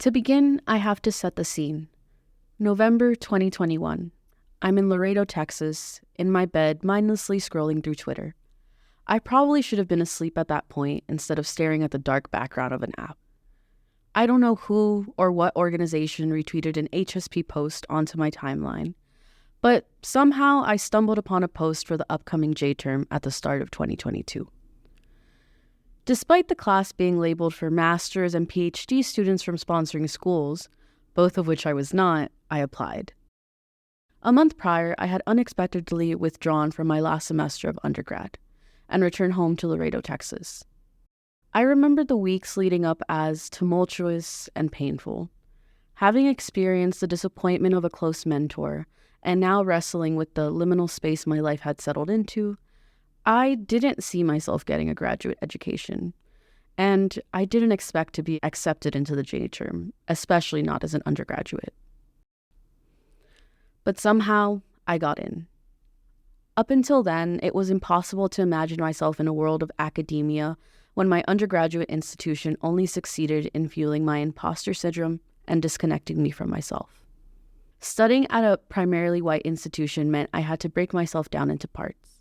To begin, I have to set the scene. November 2021. I'm in Laredo, Texas, in my bed, mindlessly scrolling through Twitter. I probably should have been asleep at that point instead of staring at the dark background of an app. I don't know who or what organization retweeted an HSP post onto my timeline, but somehow I stumbled upon a post for the upcoming J-term at the start of 2022. Despite the class being labeled for master's and PhD students from sponsoring schools, both of which I was not, I applied. A month prior, I had unexpectedly withdrawn from my last semester of undergrad and returned home to Laredo, Texas. I remember the weeks leading up as tumultuous and painful. Having experienced the disappointment of a close mentor and now wrestling with the liminal space my life had settled into, I didn't see myself getting a graduate education, and I didn't expect to be accepted into the J-term, especially not as an undergraduate. But somehow, I got in. Up until then, it was impossible to imagine myself in a world of academia when my undergraduate institution only succeeded in fueling my imposter syndrome and disconnecting me from myself. Studying at a primarily white institution meant I had to break myself down into parts,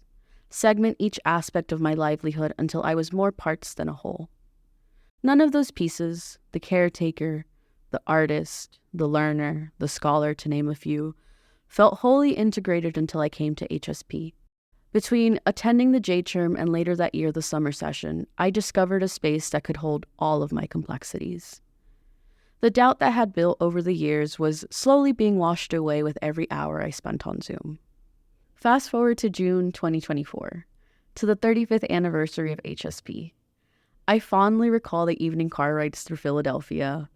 segment each aspect of my livelihood until I was more parts than a whole. None of those pieces, the caretaker, the artist, the learner, the scholar, to name a few, felt wholly integrated until I came to HSP. Between attending the J-term and later that year the summer session, I discovered a space that could hold all of my complexities. The doubt that had built over the years was slowly being washed away with every hour I spent on Zoom. Fast forward to June 2024, to the 35th anniversary of HSP. I fondly recall the evening car rides through Philadelphia,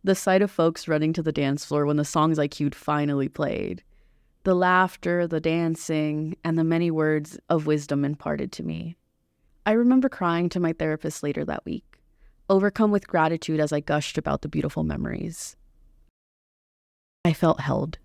the sight of folks running to the dance floor when the songs I queued finally played, the laughter, the dancing, and the many words of wisdom imparted to me. I remember crying to my therapist later that week, overcome with gratitude as I gushed about the beautiful memories. I felt held.